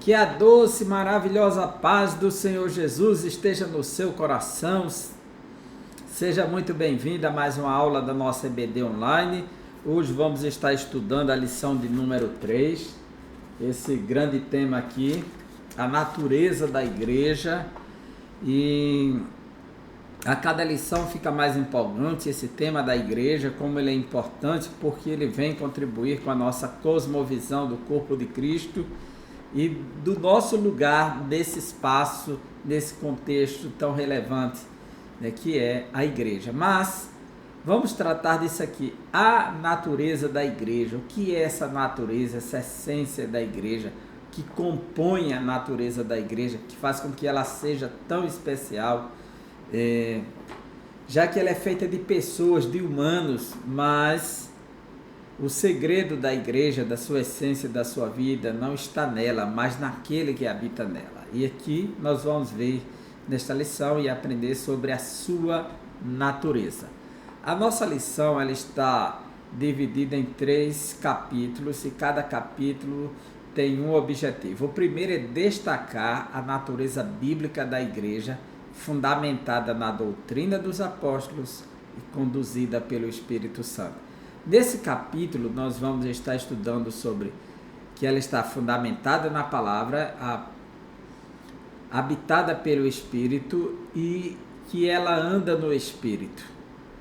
Que a doce, maravilhosa paz do Senhor Jesus esteja no seu coração. Seja muito bem-vindo a mais uma aula da nossa EBD Online. Hoje vamos estar estudando a lição de número 3. Esse grande tema aqui, a natureza da igreja. E a cada lição fica mais empolgante esse tema da igreja, como ele é importante, porque ele vem contribuir com a nossa cosmovisão do corpo de Cristo e do nosso lugar nesse espaço, nesse contexto tão relevante, né, que é a igreja. Mas vamos tratar disso aqui, a natureza da igreja. O que é essa natureza, essa essência da igreja, que compõe a natureza da igreja, que faz com que ela seja tão especial, já que ela é feita de pessoas, de humanos, mas o segredo da igreja, da sua essência, da sua vida, não está nela, mas naquele que habita nela. E aqui nós vamos ver nesta lição e aprender sobre a sua natureza. A nossa lição ela está dividida em 3 capítulos e cada capítulo tem um objetivo. O primeiro é destacar a natureza bíblica da igreja, fundamentada na doutrina dos apóstolos e conduzida pelo Espírito Santo. Nesse capítulo, nós vamos estar estudando sobre que ela está fundamentada na palavra, habitada pelo Espírito e que ela anda no Espírito.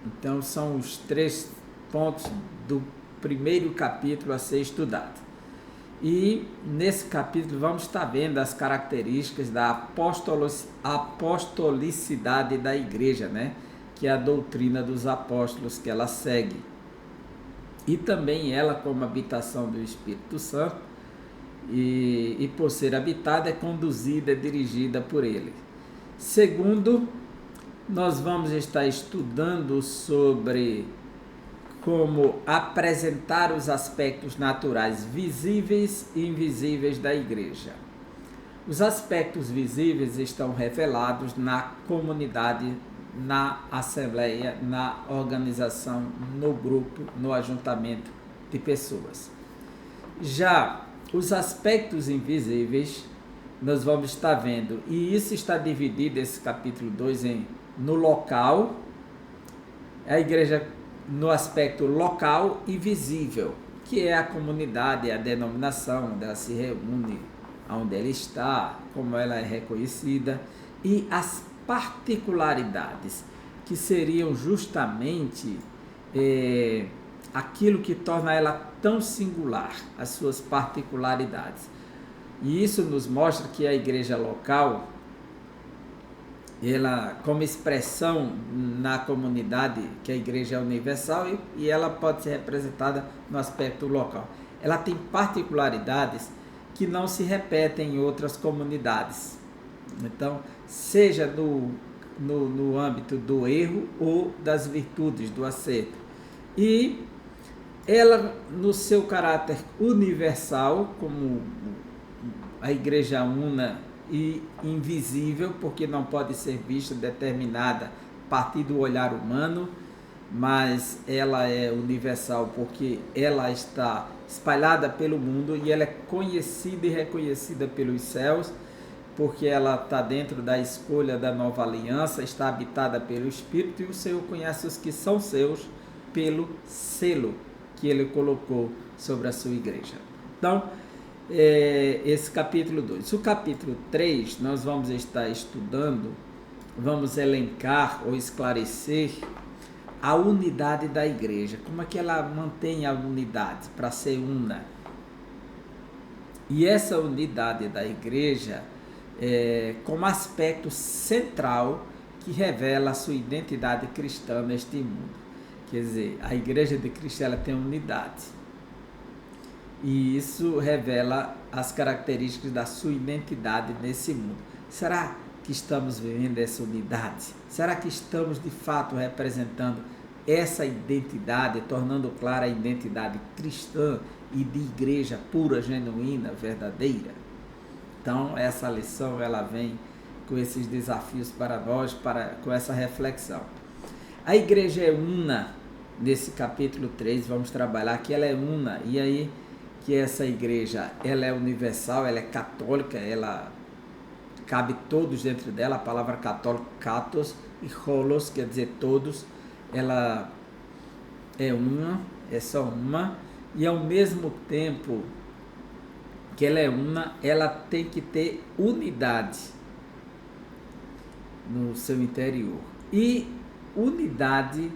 Então, são os 3 pontos do primeiro capítulo a ser estudado. E nesse capítulo vamos estar vendo as características da apostolicidade da igreja, né? Que é a doutrina dos apóstolos que ela segue. E também ela como habitação do Espírito Santo e por ser habitada é conduzida, é dirigida por ele. Segundo, nós vamos estar estudando sobre como apresentar os aspectos naturais visíveis e invisíveis da igreja. Os aspectos visíveis estão revelados na comunidade, na assembleia, na organização, no grupo, no ajuntamento de pessoas. Já os aspectos invisíveis, nós vamos estar vendo, e isso está dividido, esse capítulo 2, no local, a igreja no aspecto local e visível, que é a comunidade, a denominação, onde ela se reúne, onde ela está, como ela é reconhecida, e as particularidades, que seriam justamente aquilo que torna ela tão singular, as suas particularidades. E isso nos mostra que a igreja local, ela como expressão na comunidade, que a igreja é universal e ela pode ser representada no aspecto local. Ela tem particularidades que não se repetem em outras comunidades. Então, seja no âmbito do erro ou das virtudes, do acerto. E ela, no seu caráter universal, como a igreja una e invisível, porque não pode ser vista, determinada a partir do olhar humano, mas ela é universal porque ela está espalhada pelo mundo e ela é conhecida e reconhecida pelos céus, porque ela está dentro da escolha da nova aliança, está habitada pelo Espírito, e o Senhor conhece os que são seus pelo selo que ele colocou sobre a sua igreja. Então, esse capítulo 2. O capítulo 3, nós vamos estar estudando, vamos elencar ou esclarecer a unidade da igreja, como é que ela mantém a unidade para ser una. E essa unidade da igreja como aspecto central que revela a sua identidade cristã neste mundo. Quer dizer, a igreja de Cristo ela tem unidade. E isso revela as características da sua identidade nesse mundo. Será que estamos vivendo essa unidade? Será que estamos de fato representando essa identidade, tornando clara a identidade cristã e de igreja pura, genuína, verdadeira? Então, essa lição ela vem com esses desafios para nós, com essa reflexão. A igreja é una, nesse capítulo 3, vamos trabalhar que ela é una, e aí que essa igreja ela é universal, ela é católica, ela cabe todos dentro dela. A palavra católico, katos, e holos, quer dizer todos, ela é uma, é só uma, e ao mesmo tempo que ela é uma, ela tem que ter unidade no seu interior. E unidade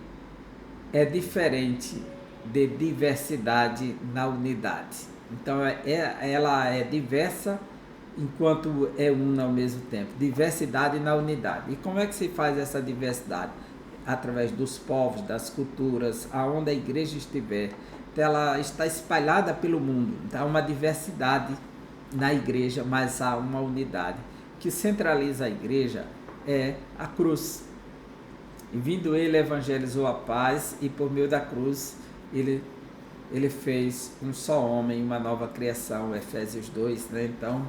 é diferente de diversidade na unidade. Então ela é diversa enquanto é uma ao mesmo tempo. Diversidade na unidade. E como é que se faz essa diversidade? Através dos povos, das culturas, aonde a igreja estiver. Então, ela está espalhada pelo mundo. Então há uma diversidade na igreja, mas há uma unidade. O que centraliza a igreja é a cruz. E vindo ele, evangelizou a paz, e por meio da cruz ele fez um só homem, uma nova criação, Efésios 2, né? Então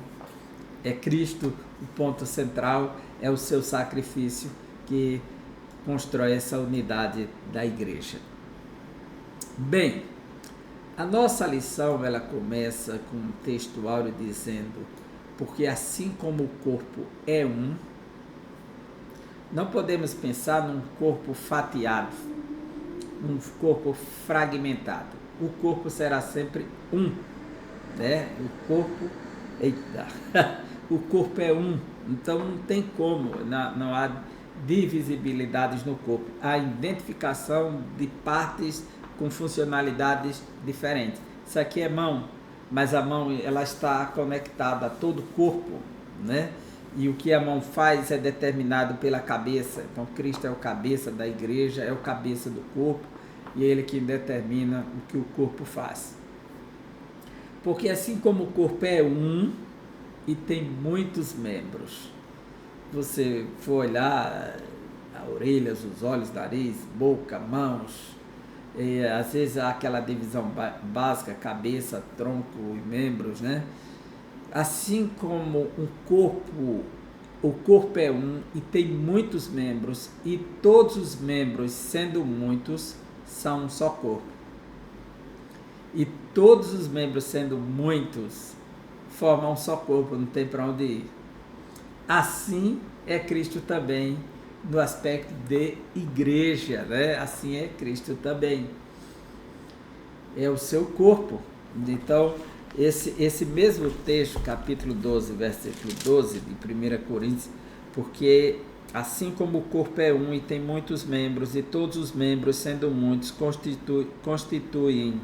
é Cristo o ponto central, é o seu sacrifício que constrói essa unidade da igreja. Bem, a nossa lição ela começa com um texto áureo dizendo: porque assim como o corpo é um, não podemos pensar num corpo fatiado, num corpo fragmentado. O corpo será sempre um, né? O corpo é um, então não tem como, não há divisibilidades no corpo. Há identificação de partes com funcionalidades diferentes. Isso aqui é mão, mas a mão ela está conectada a todo o corpo, né? E o que a mão faz é determinado pela cabeça. Então Cristo é o cabeça da igreja, é o cabeça do corpo, e é ele que determina o que o corpo faz. Porque assim como o corpo é um e tem muitos membros, você for olhar a orelhas, os olhos, nariz, boca, mãos, e às vezes há aquela divisão básica, cabeça, tronco e membros, né? Assim como o corpo é um e tem muitos membros, e todos os membros, sendo muitos, são um só corpo. E todos os membros, sendo muitos, formam um só corpo, não tem para onde ir. Assim é Cristo também no aspecto de igreja, né? Assim é Cristo também. É o seu corpo. Então, esse mesmo texto, capítulo 12, versículo 12 de 1 Coríntios, porque assim como o corpo é um e tem muitos membros, e todos os membros, sendo muitos, constituem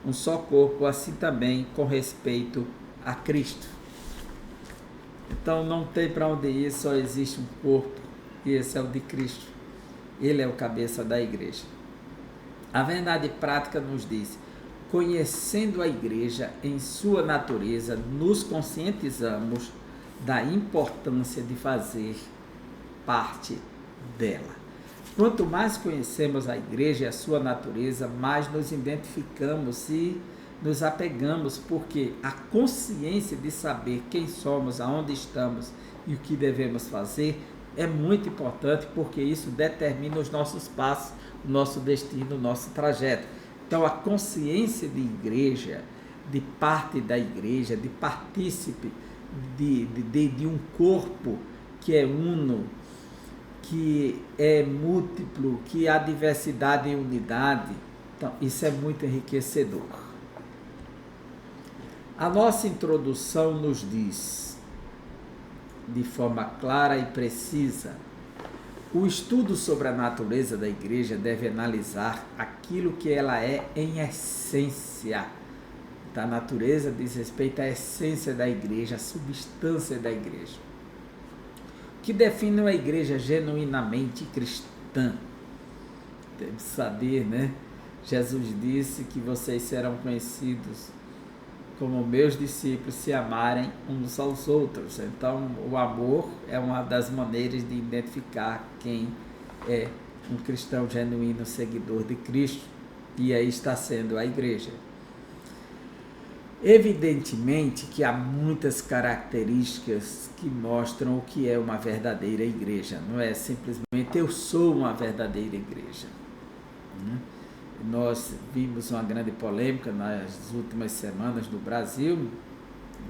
um só corpo, assim também com respeito a Cristo. Então não tem para onde ir, só existe um corpo, e esse é o de Cristo. Ele é o cabeça da igreja. A verdade prática nos diz: conhecendo a igreja em sua natureza, nos conscientizamos da importância de fazer parte dela. Quanto mais conhecemos a igreja e a sua natureza, mais nos identificamos e nos apegamos, porque a consciência de saber quem somos, aonde estamos e o que devemos fazer é muito importante, porque isso determina os nossos passos, o nosso destino, o nosso trajeto. Então, a consciência de igreja, de parte da igreja, de partícipe de um corpo que é uno, que é múltiplo, que há diversidade em unidade, então isso é muito enriquecedor. A nossa introdução nos diz, de forma clara e precisa: o estudo sobre a natureza da igreja deve analisar aquilo que ela é em essência. A natureza diz respeito à essência da igreja, à substância da igreja. O que define uma igreja genuinamente cristã? Temos que saber, né? Jesus disse que vocês serão conhecidos como meus discípulos se amarem uns aos outros. Então, o amor é uma das maneiras de identificar quem é um cristão genuíno, seguidor de Cristo, e aí está sendo a igreja. Evidentemente que há muitas características que mostram o que é uma verdadeira igreja. Não é simplesmente eu sou uma verdadeira igreja, né? Nós vimos uma grande polêmica nas últimas semanas no Brasil,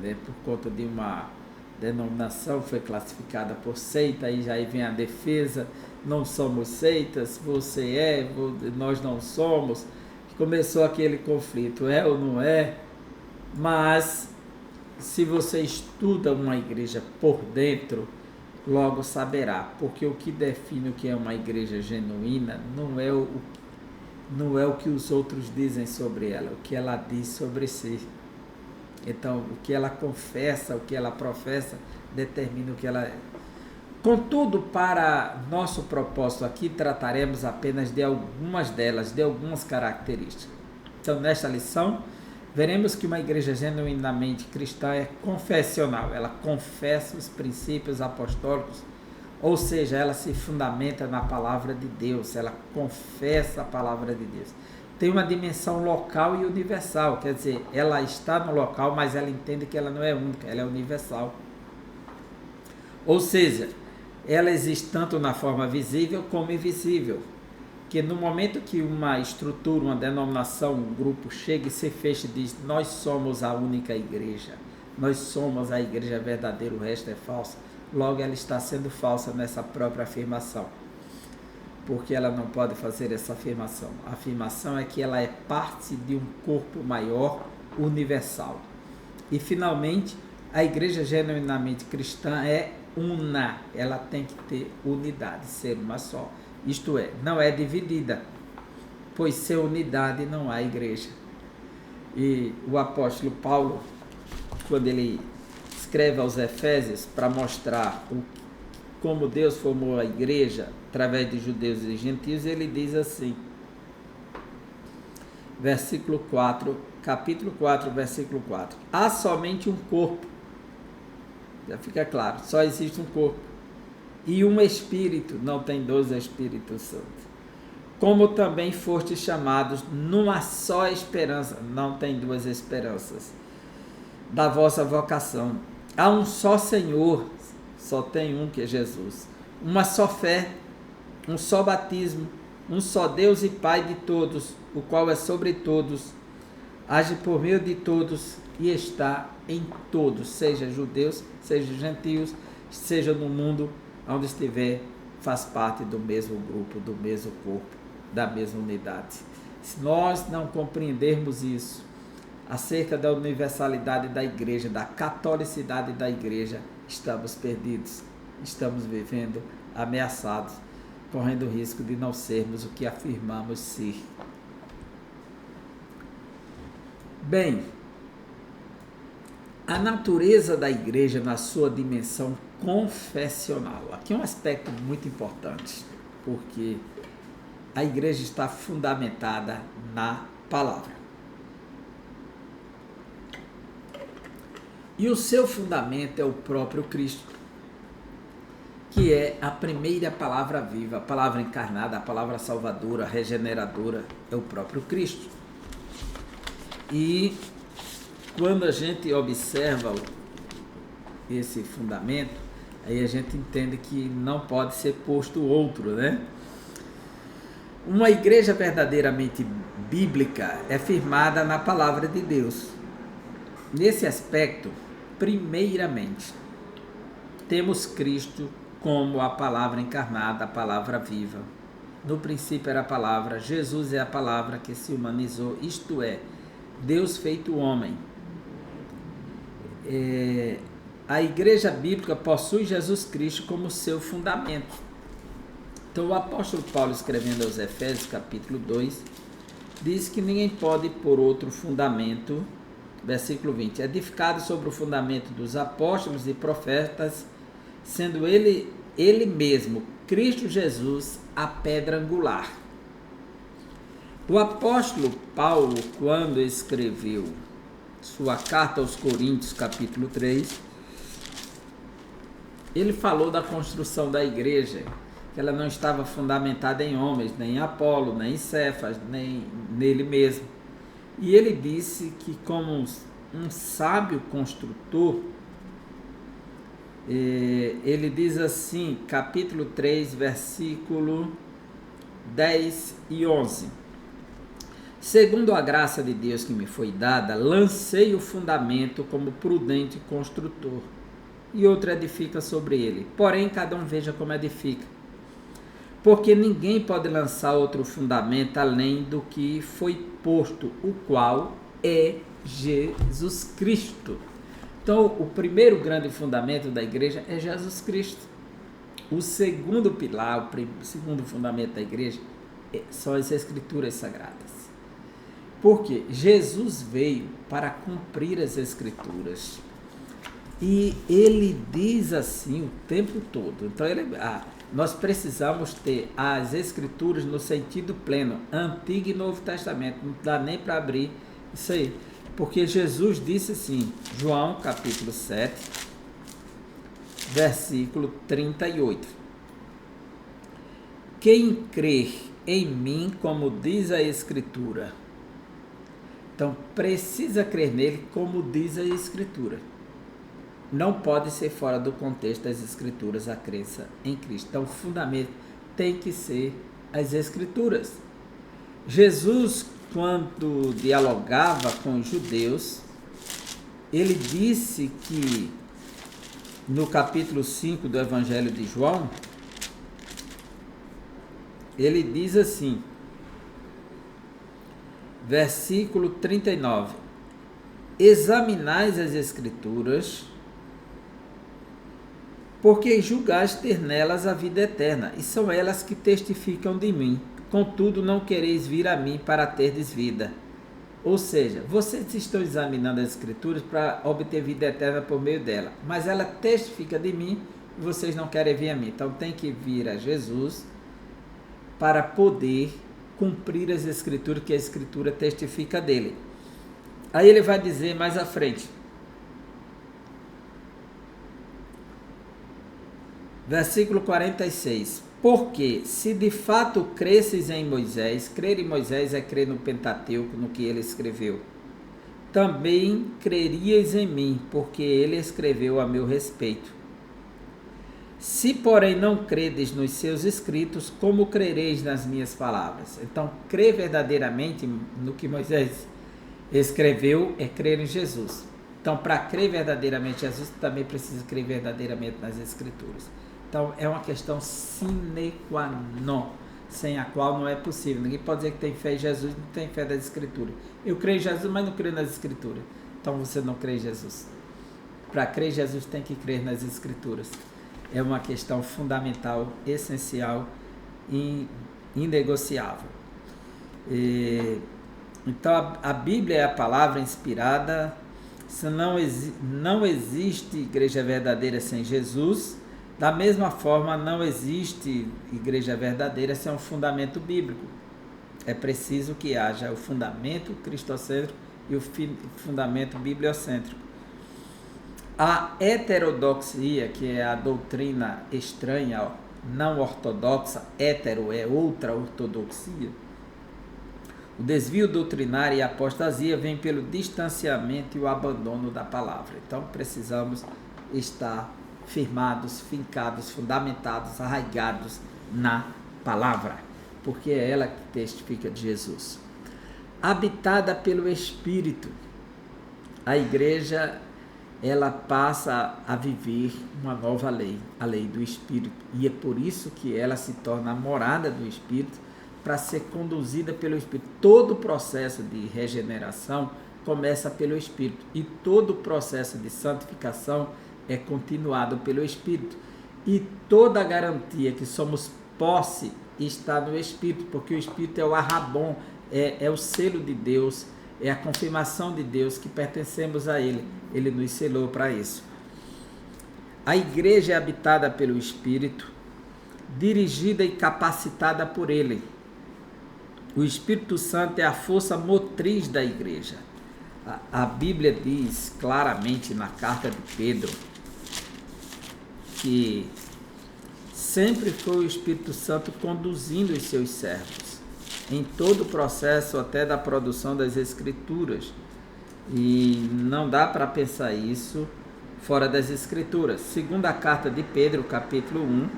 né, por conta de uma denominação que foi classificada por seita, e aí vem a defesa, não somos seitas, você é, nós não somos. Começou aquele conflito, é ou não é? Mas se você estuda uma igreja por dentro, logo saberá, porque o que define o que é uma igreja genuína não é o que os outros dizem sobre ela, o que ela diz sobre si. Então, o que ela confessa, o que ela professa, determina o que ela é. Contudo, para nosso propósito aqui, trataremos apenas de algumas delas, de algumas características. Então, nesta lição, veremos que uma igreja genuinamente cristã é confessional, ela confessa os princípios apostólicos, ou seja, ela se fundamenta na palavra de Deus, ela confessa a palavra de Deus. Tem uma dimensão local e universal, quer dizer, ela está no local, mas ela entende que ela não é única, ela é universal. Ou seja, ela existe tanto na forma visível como invisível. Que no momento que uma estrutura, uma denominação, um grupo chega e se fecha e diz: nós somos a única igreja, nós somos a igreja verdadeira, o resto é falso, logo ela está sendo falsa nessa própria afirmação. Porque ela não pode fazer essa afirmação. A afirmação é que ela é parte de um corpo maior, universal. E finalmente, a igreja genuinamente cristã é una, ela tem que ter unidade, ser uma só. Isto é, não é dividida, pois sem unidade não há igreja. E o apóstolo Paulo, quando ele escreve aos Efésios para mostrar como Deus formou a igreja através de judeus e gentios, ele diz assim, versículo 4, capítulo 4, versículo 4: há somente um corpo, já fica claro, só existe um corpo, e um Espírito, não tem 2 Espíritos Santos. Como também fostes chamados numa só esperança, não tem 2 esperanças, da vossa vocação. Há um só Senhor, só tem um, que é Jesus. Uma só fé, um só batismo, um só Deus e Pai de todos, o qual é sobre todos, age por meio de todos e está em todos, seja judeus, seja gentios, seja no mundo onde estiver, faz parte do mesmo grupo, do mesmo corpo, da mesma unidade. Se nós não compreendermos isso acerca da universalidade da igreja, da catolicidade da igreja, estamos perdidos, estamos vivendo ameaçados, correndo o risco de não sermos o que afirmamos ser. Bem, a natureza da igreja na sua dimensão confessional. Aqui é um aspecto muito importante, porque a igreja está fundamentada na palavra. E o seu fundamento é o próprio Cristo, que é a primeira palavra viva, a palavra encarnada, a palavra salvadora, regeneradora, é o próprio Cristo. E quando a gente observa esse fundamento, aí a gente entende que não pode ser posto outro, né? Uma igreja verdadeiramente bíblica é firmada na palavra de Deus. Nesse aspecto, primeiramente, temos Cristo como a palavra encarnada, a palavra viva. No princípio era a palavra, Jesus é a palavra que se humanizou, isto é, Deus feito homem. A igreja bíblica possui Jesus Cristo como seu fundamento. Então o apóstolo Paulo, escrevendo aos Efésios, capítulo 2, diz que ninguém pode pôr outro fundamento, versículo 20, edificado sobre o fundamento dos apóstolos e profetas, sendo ele mesmo, Cristo Jesus, a pedra angular. O apóstolo Paulo, quando escreveu sua carta aos Coríntios, capítulo 3, ele falou da construção da igreja, que ela não estava fundamentada em homens, nem em Apolo, nem em Cefas, nem nele mesmo. E ele disse que como um sábio construtor, ele diz assim, capítulo 3, versículo 10 e 11. Segundo a graça de Deus que me foi dada, lancei o fundamento como prudente construtor, e outro edifica sobre ele. Porém, cada um veja como edifica. Porque ninguém pode lançar outro fundamento além do que foi posto, o qual é Jesus Cristo. Então, o primeiro grande fundamento da igreja é Jesus Cristo. O segundo pilar, o segundo fundamento da igreja são as Escrituras Sagradas. Porque Jesus veio para cumprir as Escrituras. E ele diz assim o tempo todo. Então, nós precisamos ter as Escrituras no sentido pleno, Antigo e Novo Testamento. Não dá nem para abrir isso aí. Porque Jesus disse assim, João capítulo 7, versículo 38. Quem crer em mim, como diz a Escritura. Então, precisa crer nele, como diz a Escritura. Não pode ser fora do contexto das Escrituras a crença em Cristo. Então, o fundamento tem que ser as Escrituras. Jesus, quando dialogava com os judeus, ele disse que, no capítulo 5 do Evangelho de João, ele diz assim, versículo 39, examinais as Escrituras, porque julgais ter nelas a vida eterna, e são elas que testificam de mim. Contudo, não quereis vir a mim para terdes vida. Ou seja, vocês estão examinando as Escrituras para obter vida eterna por meio dela, mas ela testifica de mim e vocês não querem vir a mim. Então tem que vir a Jesus para poder cumprir as Escrituras, que a Escritura testifica dele. Aí ele vai dizer mais à frente, versículo 46, porque se de fato cresces em Moisés, crer em Moisés é crer no Pentateuco, no que ele escreveu, também crerias em mim, porque ele escreveu a meu respeito. Se, porém, não credes nos seus escritos, como crereis nas minhas palavras? Então, crer verdadeiramente no que Moisés escreveu é crer em Jesus. Então, para crer verdadeiramente em Jesus, também precisa crer verdadeiramente nas Escrituras. Então, é uma questão sine qua non, sem a qual não é possível. Ninguém pode dizer que tem fé em Jesus e não tem fé nas Escrituras. Eu creio em Jesus, mas não creio nas Escrituras. Então, você não crê em Jesus. Para crer em Jesus, tem que crer nas Escrituras. É uma questão fundamental, essencial e inegociável. Então, a Bíblia é a palavra inspirada. Se não existe igreja verdadeira sem Jesus. Da mesma forma, não existe igreja verdadeira sem um fundamento bíblico. É preciso que haja o fundamento cristocêntrico e o fundamento bibliocêntrico. A heterodoxia, que é a doutrina estranha, não ortodoxa, hetero é outra ortodoxia. O desvio doutrinário e a apostasia vem pelo distanciamento e o abandono da palavra. Então, precisamos estar firmados, fincados, fundamentados, arraigados na palavra, porque é ela que testifica de Jesus. Habitada pelo Espírito, a igreja ela passa a viver uma nova lei, a lei do Espírito, e é por isso que ela se torna a morada do Espírito, para ser conduzida pelo Espírito. Todo o processo de regeneração começa pelo Espírito, e todo o processo de santificação é continuado pelo Espírito, e toda a garantia que somos posse está no Espírito, porque o Espírito é o arrabon, é o selo de Deus, é a confirmação de Deus que pertencemos a Ele. Ele nos selou para isso. A igreja é habitada pelo Espírito, dirigida e capacitada por Ele. O Espírito Santo é a força motriz da igreja. A Bíblia diz claramente na carta de Pedro que sempre foi o Espírito Santo conduzindo os seus servos em todo o processo até da produção das Escrituras. E não dá para pensar isso fora das Escrituras. Segunda carta de Pedro, capítulo 1,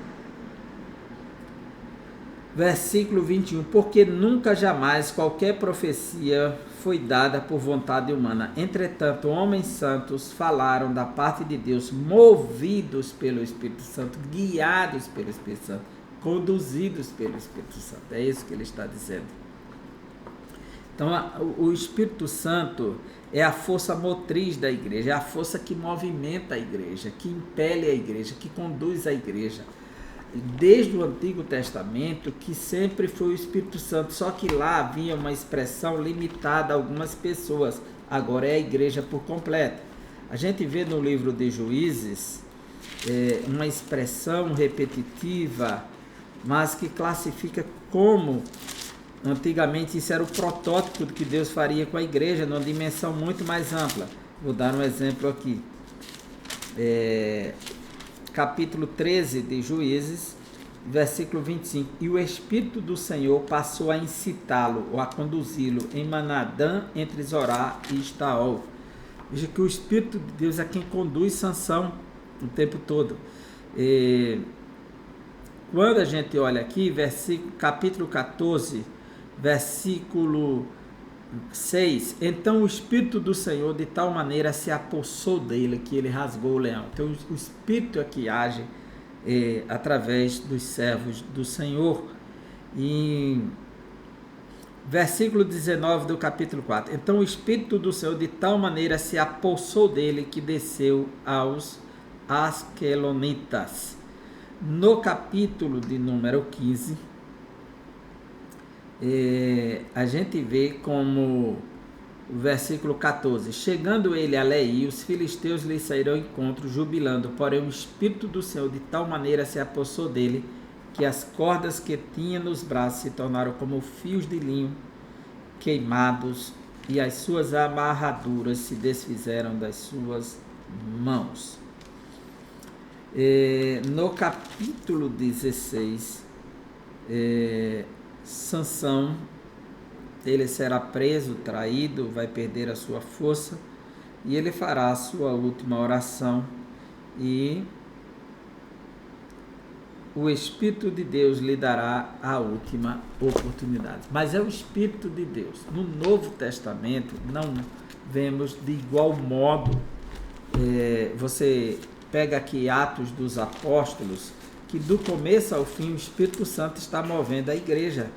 Versículo 21, porque nunca jamais qualquer profecia foi dada por vontade humana. Entretanto, homens santos falaram da parte de Deus, movidos pelo Espírito Santo, guiados pelo Espírito Santo, conduzidos pelo Espírito Santo. É isso que ele está dizendo. Então, o Espírito Santo é a força motriz da igreja, é a força que movimenta a igreja, que impele a igreja, que conduz a igreja. Desde o Antigo Testamento, que sempre foi o Espírito Santo, só que lá havia uma expressão limitada a algumas pessoas, agora é a igreja por completo. A gente vê no livro de Juízes uma expressão repetitiva, mas que classifica como antigamente isso era o protótipo do que Deus faria com a igreja, numa dimensão muito mais ampla. Vou dar um exemplo aqui. Capítulo 13 de Juízes, versículo 25. E o Espírito do Senhor passou a incitá-lo, ou a conduzi-lo, em Manadã, entre Zorá e Estaol. Veja que o Espírito de Deus é quem conduz Sansão o tempo todo. Quando a gente olha aqui, capítulo 14, versículo 6, então o Espírito do Senhor de tal maneira se apossou dele que ele rasgou o leão. Então o Espírito é que age através dos servos do Senhor. E versículo 19 do capítulo 4, então o Espírito do Senhor de tal maneira se apossou dele que desceu aos Asquelonitas. No capítulo de número 15, a gente vê como o versículo 14, chegando ele a Leí, os filisteus lhe saíram ao encontro, jubilando, porém o Espírito do Senhor de tal maneira se apossou dele, que as cordas que tinha nos braços se tornaram como fios de linho queimados, e as suas amarraduras se desfizeram das suas mãos. No capítulo 16, Sansão, ele será preso, traído, vai perder a sua força, e ele fará a sua última oração, e o Espírito de Deus lhe dará a última oportunidade. Mas é o Espírito de Deus. No Novo Testamento, não vemos de igual modo. Você pega aqui Atos dos Apóstolos, que do começo ao fim o Espírito Santo está movendo a igreja.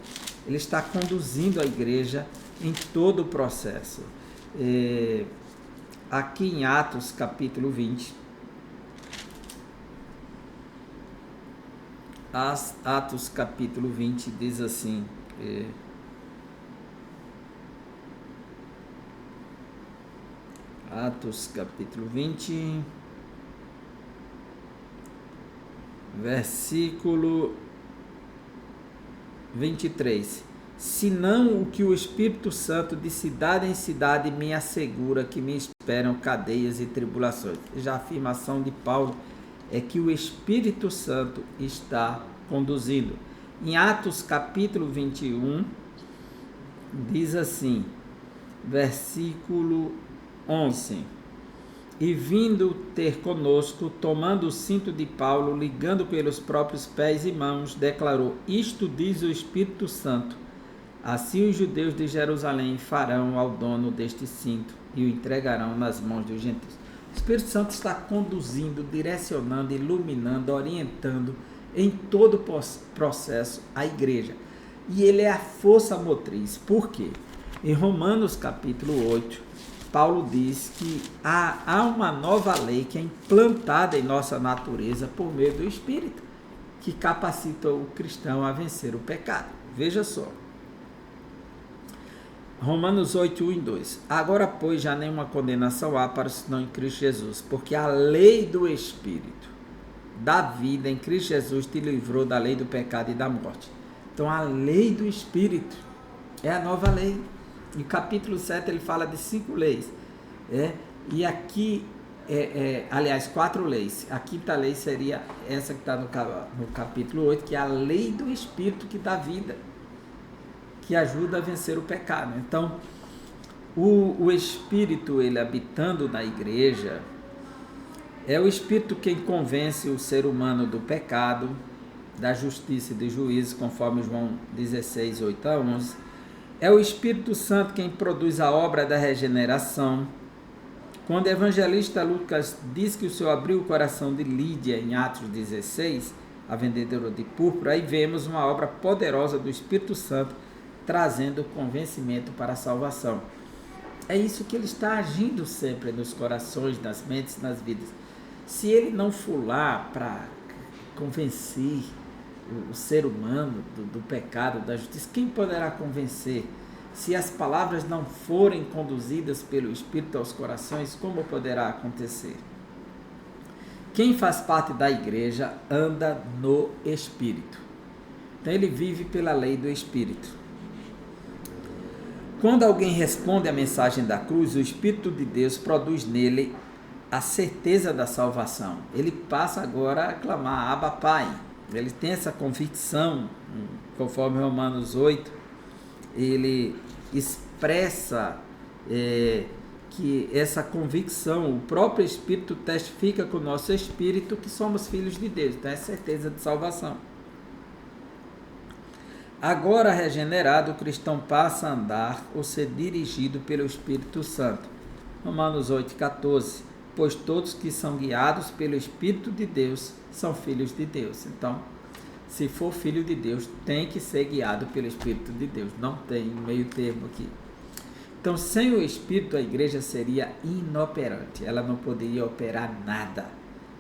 Ele está conduzindo a igreja em todo o processo. Aqui em Atos capítulo 20, Atos capítulo 20 diz assim, Atos capítulo 20, versículo 23. Senão o que o Espírito Santo de cidade em cidade me assegura que me esperam cadeias e tribulações. Já a afirmação de Paulo é que o Espírito Santo está conduzindo. Em Atos capítulo 21, diz assim, versículo 11. E vindo ter conosco, tomando o cinto de Paulo, ligando pelos próprios pés e mãos, declarou, isto diz o Espírito Santo, assim os judeus de Jerusalém farão ao dono deste cinto e o entregarão nas mãos dos gentios. O Espírito Santo está conduzindo, direcionando, iluminando, orientando em todo o processo a igreja. E ele é a força motriz. Por quê? Em Romanos capítulo 8, Paulo diz que há uma nova lei que é implantada em nossa natureza por meio do Espírito, que capacita o cristão a vencer o pecado. Veja só. Romanos 8, 1 e 2. Agora, pois, já nenhuma condenação há para os que estão em Cristo Jesus, porque a lei do Espírito da vida em Cristo Jesus te livrou da lei do pecado e da morte. Então, a lei do Espírito é a nova lei. No capítulo 7 ele fala de 5 leis. E aqui, aliás, 4 leis. A quinta lei seria essa que está no capítulo 8, que é a lei do Espírito que dá vida, que ajuda a vencer o pecado. Então, o Espírito, ele habitando na igreja, é o Espírito quem convence o ser humano do pecado, da justiça e do juízo, conforme João 16, 8 a 11. É o Espírito Santo quem produz a obra da regeneração. Quando o evangelista Lucas diz que o Senhor abriu o coração de Lídia em Atos 16, a vendedora de púrpura, aí vemos uma obra poderosa do Espírito Santo trazendo convencimento para a salvação. É isso que ele está agindo sempre nos corações, nas mentes, nas vidas. Se ele não for lá para convencer o ser humano do pecado, da justiça, quem poderá convencer? Se as palavras não forem conduzidas pelo Espírito aos corações, como poderá acontecer? Quem faz parte da igreja anda no Espírito. Então ele vive pela lei do Espírito. Quando alguém responde à mensagem da cruz, o Espírito de Deus produz nele a certeza da salvação. Ele passa agora a clamar Abba Pai. Ele tem essa convicção, conforme Romanos 8, ele expressa que essa convicção, o próprio Espírito testifica com o nosso Espírito que somos filhos de Deus, então é certeza de salvação. Agora regenerado, o cristão passa a andar ou ser dirigido pelo Espírito Santo. Romanos 8,14. Pois todos que são guiados pelo Espírito de Deus são filhos de Deus. Então, se for filho de Deus, tem que ser guiado pelo Espírito de Deus. Não tem meio termo aqui. Então, sem o Espírito, a igreja seria inoperante. Ela não poderia operar nada.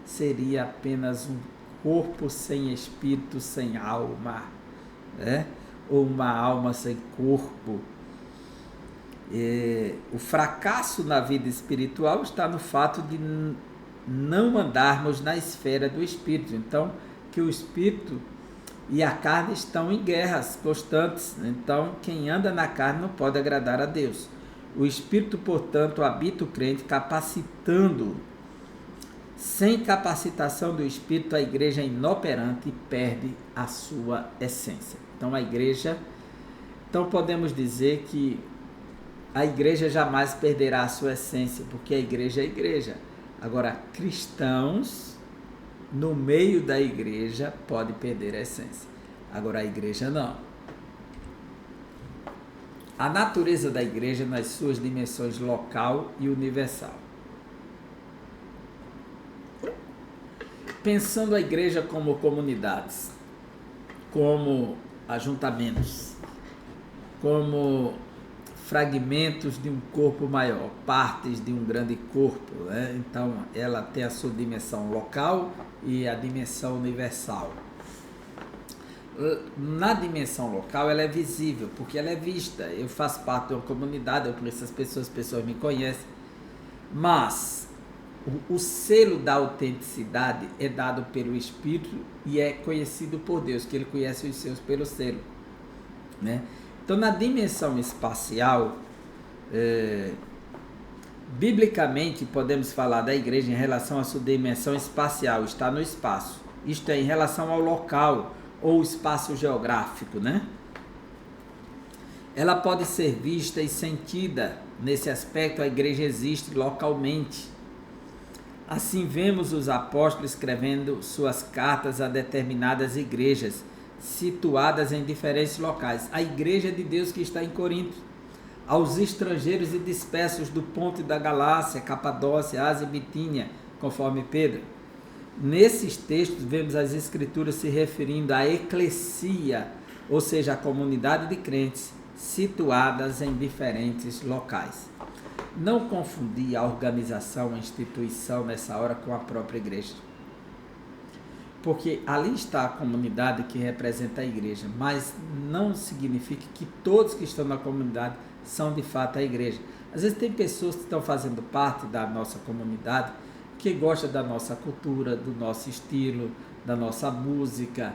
Seria apenas um corpo sem espírito, sem alma, né? Ou uma alma sem corpo. O fracasso na vida espiritual está no fato de não andarmos na esfera do Espírito. Então, que o Espírito e a carne estão em guerras constantes. Então, quem anda na carne não pode agradar a Deus. O Espírito, portanto, habita o crente, capacitando. Sem capacitação do Espírito, a igreja é inoperante e perde a sua essência. Então, a igreja... Então, podemos dizer que a igreja jamais perderá a sua essência, porque a igreja é a igreja. Agora, cristãos no meio da igreja podem perder a essência. Agora, a igreja não. A natureza da igreja nas suas dimensões local e universal. Pensando a igreja como comunidades, como ajuntamentos, como fragmentos de um corpo maior, partes de um grande corpo, né? Então ela tem a sua dimensão local e a dimensão universal. Na dimensão local ela é visível, porque ela é vista. Eu faço parte de uma comunidade, eu conheço as pessoas me conhecem, mas o selo da autenticidade é dado pelo Espírito e é conhecido por Deus, que ele conhece os seus pelo selo, né? Então, na dimensão espacial, biblicamente podemos falar da igreja em relação à sua dimensão espacial, está no espaço. Isto é, em relação ao local ou espaço geográfico, né? Ela pode ser vista e sentida. Nesse aspecto, a igreja existe localmente. Assim, vemos os apóstolos escrevendo suas cartas a determinadas igrejas, situadas em diferentes locais. A igreja de Deus que está em Corinto, aos estrangeiros e dispersos do ponto da Galácia, Capadócia, Ásia e Bitínia, conforme Pedro. Nesses textos vemos as escrituras se referindo à eclesia, ou seja, a comunidade de crentes situadas em diferentes locais. Não confundir a organização, a instituição nessa hora com a própria igreja. Porque ali está a comunidade que representa a igreja, mas não significa que todos que estão na comunidade são de fato a igreja. Às vezes tem pessoas que estão fazendo parte da nossa comunidade que gostam da nossa cultura, do nosso estilo, da nossa música,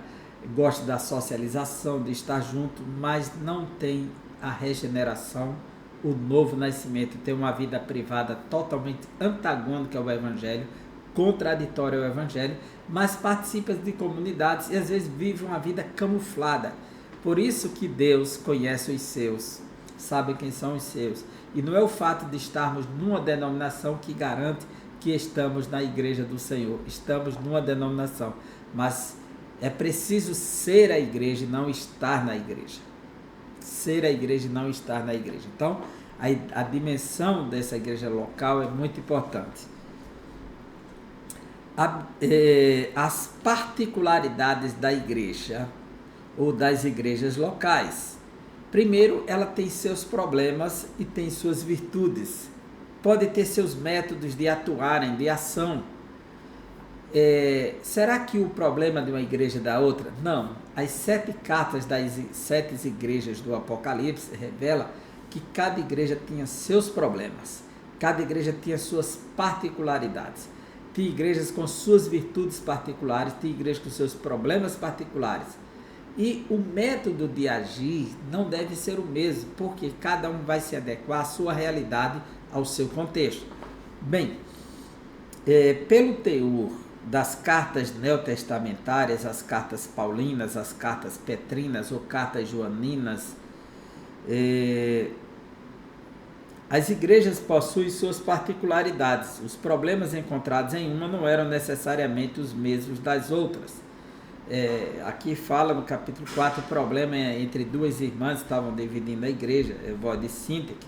gostam da socialização, de estar junto, mas não tem a regeneração, o novo nascimento, tem uma vida privada totalmente antagônica ao Evangelho, contraditória ao Evangelho, mas participa de comunidades e às vezes vive uma vida camuflada. Por isso que Deus conhece os seus, sabe quem são os seus. E não é o fato de estarmos numa denominação que garante que estamos na igreja do Senhor. Estamos numa denominação, mas É preciso ser a igreja e não estar na igreja. Ser a igreja e não estar na igreja. Então, a dimensão dessa igreja local é muito importante. As particularidades da igreja ou das igrejas locais. Primeiro, ela tem seus problemas e tem suas virtudes. Pode ter seus métodos de atuarem, de ação. Será que o problema de uma igreja da outra? Não. As 7 cartas das 7 igrejas do Apocalipse revela que cada igreja tinha seus problemas. Cada igreja tinha suas particularidades. Tinha igrejas com suas virtudes particulares, tinha igrejas com seus problemas particulares. E o método de agir não deve ser o mesmo, porque cada um vai se adequar à sua realidade, ao seu contexto. Bem, pelo teor das cartas neotestamentárias, as cartas paulinas, as cartas petrinas ou cartas joaninas, as igrejas possuem suas particularidades. Os problemas encontrados em uma não eram necessariamente os mesmos das outras. Aqui fala no capítulo 4, o problema entre 2 irmãs que estavam dividindo a igreja, Evódia e Síntique.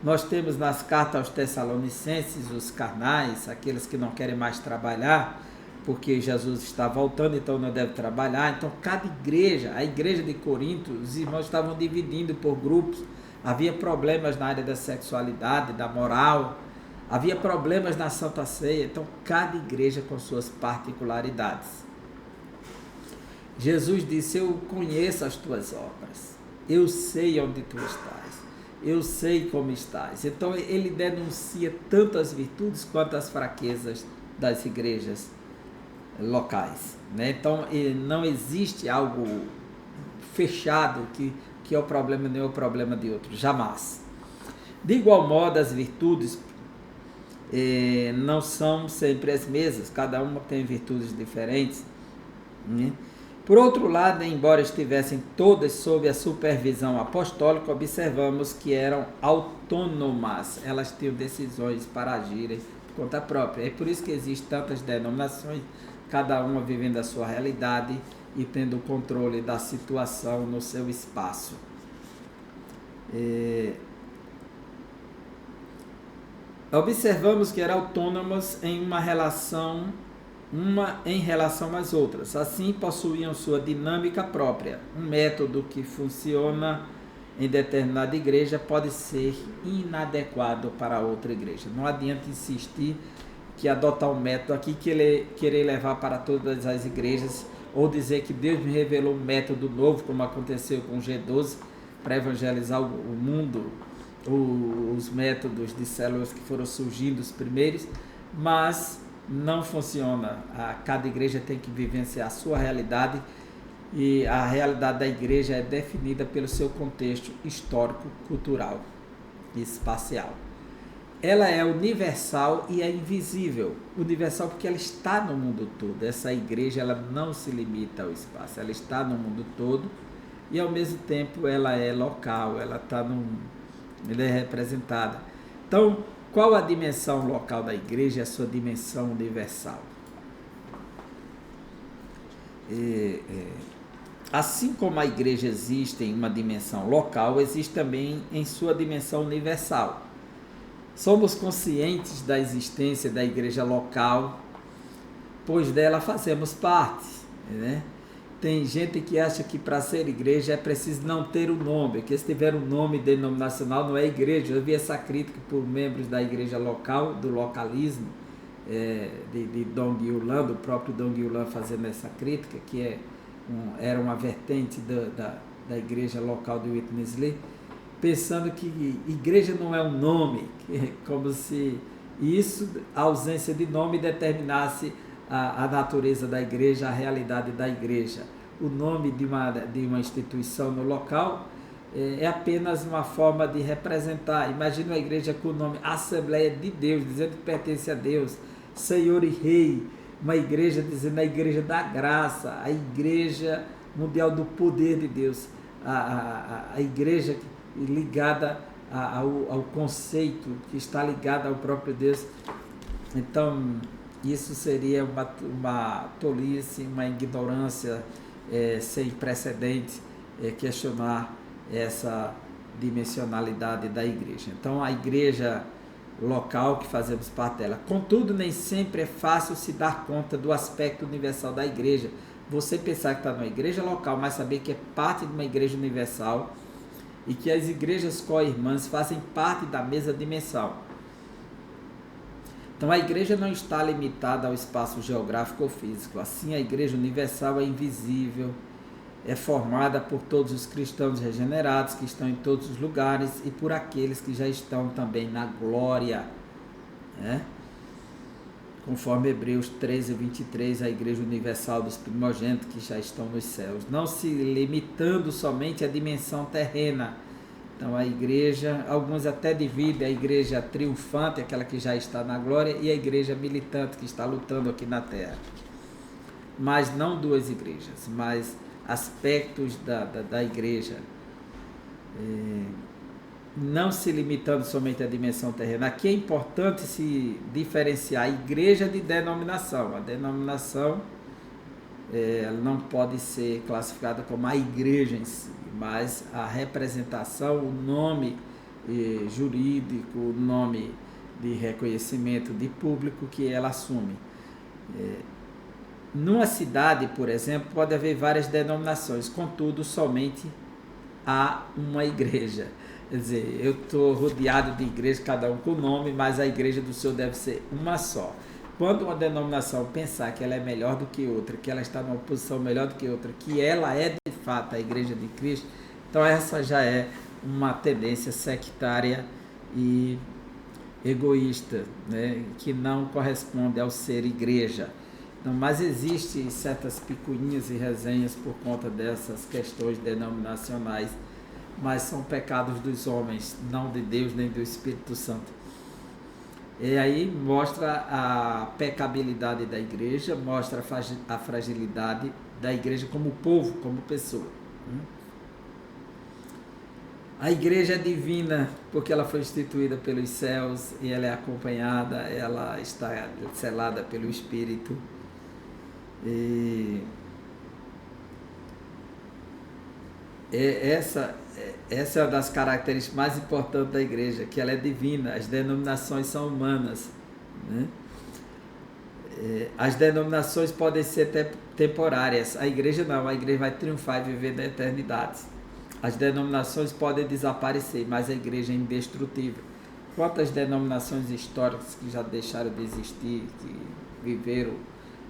Nós temos nas cartas aos Tessalonicenses os carnais, aqueles que não querem mais trabalhar, porque Jesus está voltando, então não deve trabalhar. Então cada igreja, a igreja de Corinto, os irmãos estavam dividindo por grupos. Havia problemas na área da sexualidade, da moral, havia problemas na Santa Ceia. Então cada igreja com suas particularidades. Jesus disse: eu conheço as tuas obras, eu sei onde tu estás, eu sei como estás. Então ele denuncia tanto as virtudes quanto as fraquezas das igrejas locais, né? Então não existe algo fechado que é o problema nem é o problema de outro, jamais. De igual modo, as virtudes não são sempre as mesmas, cada uma tem virtudes diferentes, né? Por outro lado, embora estivessem todas sob a supervisão apostólica, observamos que eram autônomas, elas tinham decisões para agirem por conta própria. É por isso que existem tantas denominações, cada uma vivendo a sua realidade e tendo o controle da situação no seu espaço. Observamos que eram autônomas em uma em relação às outras. Assim, possuíam sua dinâmica própria. Um método que funciona em determinada igreja pode ser inadequado para outra igreja. Não adianta insistir que adotar um método aqui querer levar para todas as igrejas, ou dizer que Deus me revelou um método novo, como aconteceu com o G12, para evangelizar o mundo, os métodos de células que foram surgindo os primeiros, mas não funciona. Cada igreja tem que vivenciar a sua realidade, e a realidade da igreja é definida pelo seu contexto histórico, cultural e espacial. Ela é universal e é invisível. Universal porque ela está no mundo todo. Essa igreja, ela não se limita ao espaço, ela está no mundo todo, e ao mesmo tempo ela é local, ela é representada. Então, qual a dimensão local da igreja e a sua dimensão universal? Assim como a igreja existe em uma dimensão local, existe também em sua dimensão universal. Somos conscientes da existência da igreja local, pois dela fazemos parte, né? Tem gente que acha que para ser igreja é preciso não ter o nome, que se tiver um nome denominacional não é igreja. Eu vi essa crítica por membros da igreja local, do localismo, de Dong Yulan, do próprio Dong Yulan fazendo essa crítica, que era uma vertente da igreja local de Witness Lee, pensando que igreja não é um nome, como se a ausência de nome determinasse a natureza da igreja, a realidade da igreja. O nome de uma instituição no local é apenas uma forma de representar. Imagina uma igreja com o nome Assembleia de Deus, dizendo que pertence a Deus, Senhor e Rei, uma igreja dizendo a igreja da graça, a igreja mundial do poder de Deus, a igreja ligada ao conceito, que está ligada ao próprio Deus. Então, isso seria uma tolice, uma ignorância sem precedentes, questionar essa dimensionalidade da igreja. Então, a igreja local que fazemos parte dela. Contudo, nem sempre é fácil se dar conta do aspecto universal da igreja. Você pensar que está numa igreja local, mas saber que é parte de uma igreja universal e que as igrejas co-irmãs fazem parte da mesma dimensão. Então, a igreja não está limitada ao espaço geográfico ou físico. Assim, a igreja universal é invisível, é formada por todos os cristãos regenerados que estão em todos os lugares e por aqueles que já estão também na glória, né? Conforme Hebreus 13, 23, a igreja universal dos primogênitos que já estão nos céus, não se limitando somente à dimensão terrena. Então a igreja, alguns até dividem a igreja triunfante, aquela que já está na glória, e a igreja militante que está lutando aqui na terra. Mas não duas igrejas, mas aspectos da igreja, não se limitando somente à dimensão terrena. Aqui é importante se diferenciar a igreja de denominação. A denominação ela não pode ser classificada como a igreja em si, mas a representação, o nome jurídico, o nome de reconhecimento de público que ela assume. Numa cidade, por exemplo, pode haver várias denominações, contudo, somente há uma igreja. Quer dizer, eu estou rodeado de igrejas, cada um com nome, mas a igreja do Senhor deve ser uma só. Quando uma denominação pensar que ela é melhor do que outra, que ela está numa posição melhor do que outra, que ela é de fato a igreja de Cristo, então essa já é uma tendência sectária e egoísta, né, que não corresponde ao ser igreja. Então, mas existem certas picuinhas e resenhas por conta dessas questões denominacionais, mas são pecados dos homens, não de Deus nem do Espírito Santo. E aí mostra a pecabilidade da igreja, mostra a fragilidade da igreja como povo, como pessoa. A igreja é divina porque ela foi instituída pelos céus e ela é acompanhada, ela está selada pelo Espírito. E essa é uma das características mais importantes da igreja, que ela é divina, as denominações são humanas, né? As denominações podem ser temporárias, a igreja não, a igreja vai triunfar e viver na eternidade. As denominações podem desaparecer, mas a igreja é indestrutível. Quantas denominações históricas que já deixaram de existir, que viveram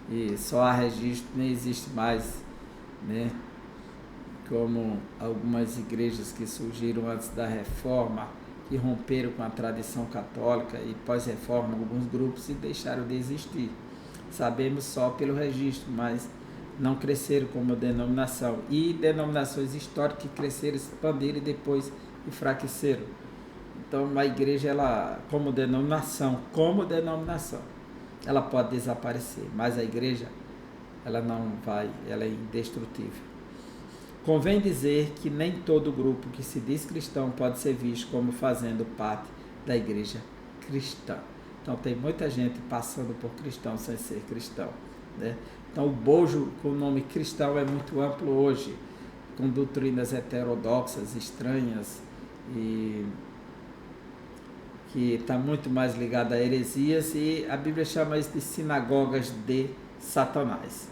e só há registro, nem existe mais, né? Como algumas igrejas que surgiram antes da Reforma, que romperam com a tradição católica e pós-reforma, alguns grupos e deixaram de existir. Sabemos só pelo registro, mas não cresceram como denominação. E denominações históricas que cresceram, expandiram e depois enfraqueceram. Então a igreja, ela, como denominação, ela pode desaparecer, mas a igreja, ela não vai, ela é indestrutível. Convém dizer que nem todo grupo que se diz cristão pode ser visto como fazendo parte da igreja cristã. Então tem muita gente passando por cristão sem ser cristão, né? Então o bojo com o nome cristão é muito amplo hoje, com doutrinas heterodoxas, estranhas, e que está muito mais ligado a heresias, e a Bíblia chama isso de sinagogas de Satanás.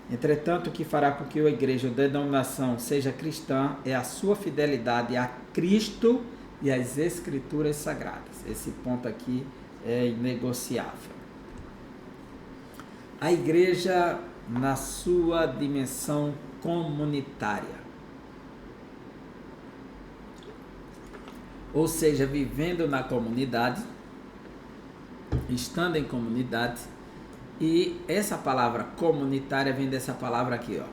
Entretanto, o que fará com que a igreja ou denominação seja cristã é a sua fidelidade a Cristo e às Escrituras Sagradas. Esse ponto aqui é inegociável. A igreja na sua dimensão comunitária. Ou seja, vivendo na comunidade, estando em comunidade. E essa palavra comunitária vem dessa palavra aqui, ó,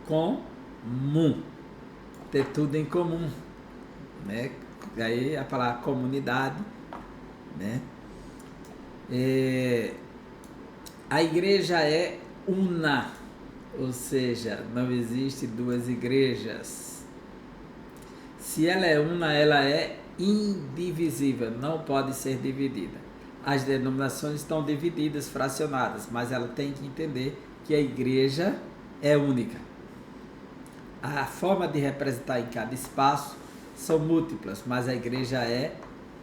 comum, ter tudo em comum, né? Aí a palavra comunidade, né? A igreja é una, ou seja, não existe duas igrejas. Se ela é una, ela é indivisível, não pode ser dividida. as denominações estão divididas, fracionadas, mas ela tem que entender que a igreja é única. A forma de representar em cada espaço são múltiplas, mas a igreja é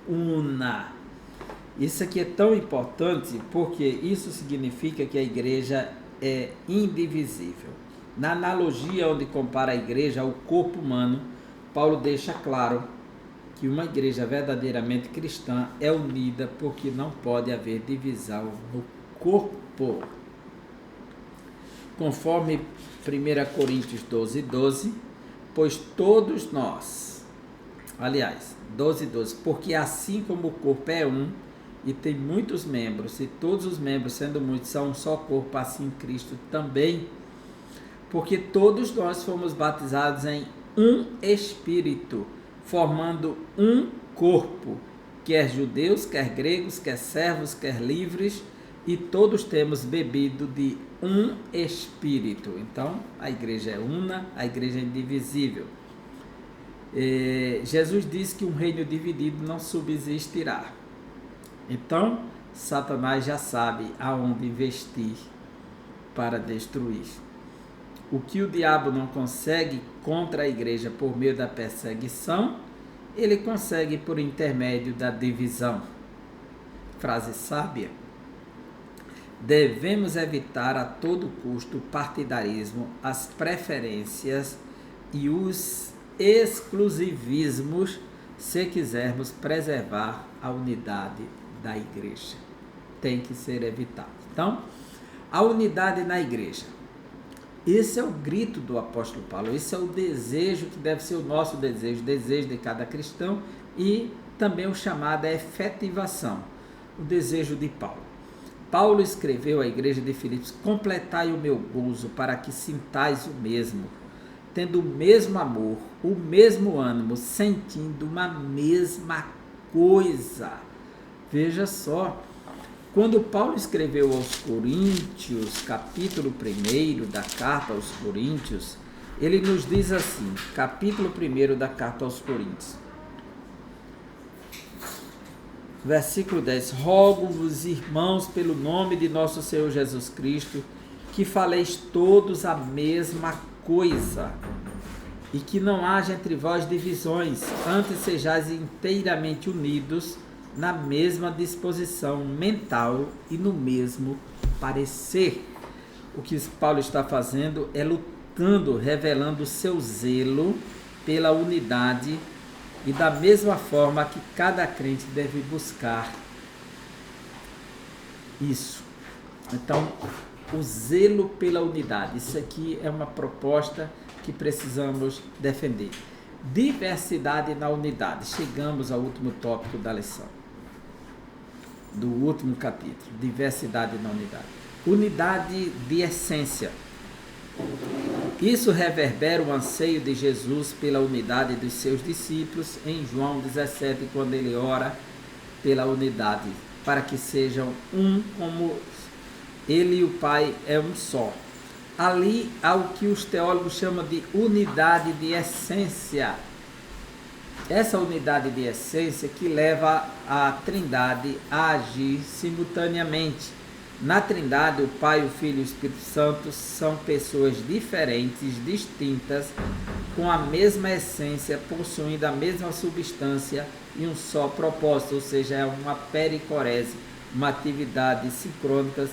una. Isso aqui é tão importante porque isso significa que a igreja é indivisível. Na analogia onde compara a igreja ao corpo humano, Paulo deixa claro que uma igreja verdadeiramente cristã é unida porque não pode haver divisão no corpo. Conforme 1 Coríntios 12:12, pois todos nós, aliás, 12:12, porque assim como o corpo é um e tem muitos membros, e todos os membros, sendo muitos, são um só corpo, assim Cristo também, porque todos nós fomos batizados em um Espírito, formando um corpo, quer judeus, quer gregos, quer servos, quer livres, e todos temos bebido de um Espírito. Então, a igreja é una, a igreja é indivisível. Jesus disse que um reino dividido não subsistirá. Então, Satanás já sabe aonde investir para destruir. O que o diabo não consegue contra a igreja por meio da perseguição, ele consegue por intermédio da divisão. Frase sábia. Devemos evitar a todo custo o partidarismo, as preferências e os exclusivismos se quisermos preservar a unidade da igreja. Tem que ser evitado. Então, a unidade na igreja. Esse é o grito do apóstolo Paulo, esse é o desejo que deve ser o nosso desejo, o desejo de cada cristão, e também o chamado é efetivação, o desejo de Paulo. Paulo escreveu à igreja de Filipos: completai o meu gozo para que sintais o mesmo, tendo o mesmo amor, o mesmo ânimo, sentindo uma mesma coisa. Veja só, quando Paulo escreveu aos Coríntios, capítulo 1 da carta aos Coríntios, ele nos diz assim, capítulo 1 da carta aos Coríntios, versículo 10, rogo-vos, irmãos, pelo nome de nosso Senhor Jesus Cristo, que faleis todos a mesma coisa, e que não haja entre vós divisões, antes sejais inteiramente unidos na mesma disposição mental e no mesmo parecer. O que Paulo está fazendo é lutando, revelando o seu zelo pela unidade, e da mesma forma que cada crente deve buscar isso. Então, o zelo pela unidade, isso aqui é uma proposta que precisamos defender. Diversidade na unidade. Chegamos ao último tópico da lição, do último capítulo, diversidade na unidade. Unidade de essência. Isso reverbera o anseio de Jesus pela unidade dos seus discípulos em João 17, quando ele ora pela unidade, para que sejam um como ele e o Pai é um só. Ali há o que os teólogos chamam de unidade de essência. Essa unidade de essência que leva a Trindade a agir simultaneamente. Na Trindade, o Pai, o Filho e o Espírito Santo são pessoas diferentes, distintas, com a mesma essência, possuindo a mesma substância e um só propósito, ou seja, é uma pericorese, uma atividade sincrônica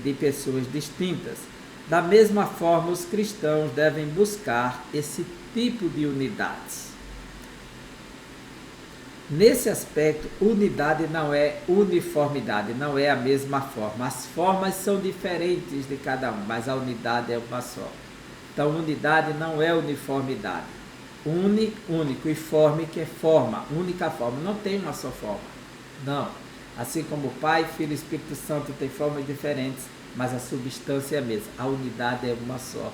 de pessoas distintas. Da mesma forma, os cristãos devem buscar esse tipo de unidade. Nesse aspecto, unidade não é uniformidade, não é a mesma forma. As formas são diferentes de cada um, mas a unidade é uma só. Então, unidade não é uniformidade. Único e forme, que é forma, única forma. Não tem uma só forma. Não. Assim como o Pai, Filho e Espírito Santo têm formas diferentes, mas a substância é a mesma. A unidade é uma só.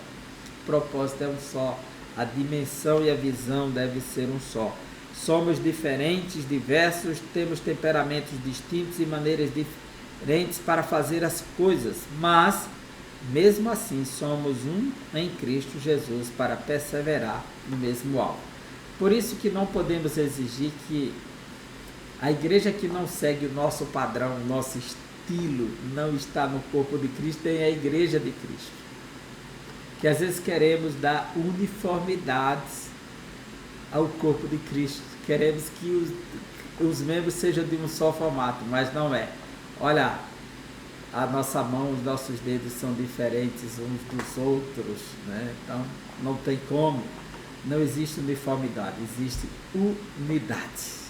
O propósito é um só. A dimensão e a visão devem ser um só. Somos diferentes, diversos, temos temperamentos distintos e maneiras diferentes para fazer as coisas, mas, mesmo assim, somos um em Cristo Jesus para perseverar no mesmo alvo. Por isso que não podemos exigir que A igreja que não segue o nosso padrão, o nosso estilo, não está no corpo de Cristo, nem é a igreja de Cristo. Que às vezes queremos dar uniformidades ao corpo de Cristo. Queremos que os membros sejam de um só formato, mas não é. Olha, a nossa mão, os nossos dedos são diferentes uns dos outros, né? Então não tem como. Não existe uniformidade, existe unidade.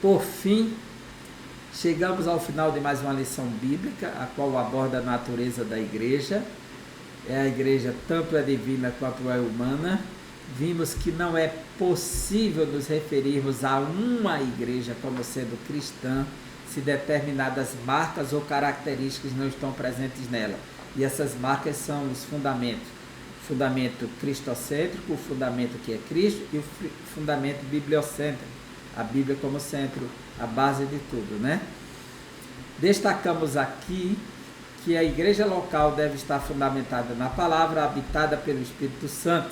Por fim, chegamos ao final de mais uma lição bíblica, a qual aborda a natureza da igreja. A igreja tanto é divina quanto é humana. Vimos que não é possível nos referirmos a uma igreja como sendo cristã se determinadas marcas ou características não estão presentes nela. E essas marcas são os fundamentos. O fundamento cristocêntrico, o fundamento que é Cristo, e o fundamento bibliocêntrico, a Bíblia como centro, a base de tudo, né? Destacamos aqui que a igreja local deve estar fundamentada na palavra, habitada pelo Espírito Santo.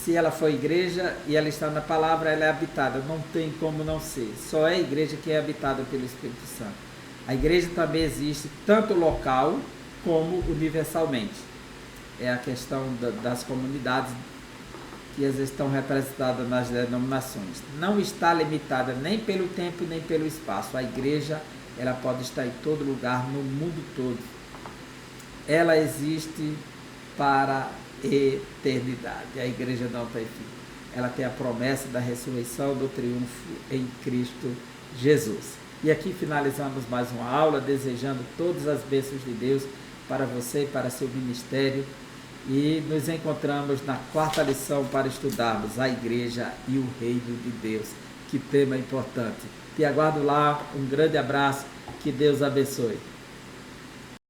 Se ela for igreja e ela está na palavra, ela é habitada, não tem como não ser. Só é a igreja que é habitada pelo Espírito Santo. A igreja também existe tanto local como universalmente. É a questão das comunidades que às vezes estão representadas nas denominações. Não está limitada nem pelo tempo nem pelo espaço. A igreja, ela pode estar em todo lugar, no mundo todo. Ela existe para eternidade. A igreja não tem fim. Ela tem a promessa da ressurreição, do triunfo em Cristo Jesus. E aqui finalizamos mais uma aula, desejando todas as bênçãos de Deus para você e para seu ministério. E nos encontramos na 4ª lição para estudarmos a igreja e o reino de Deus. Que tema importante. Te aguardo lá, um grande abraço, que Deus abençoe.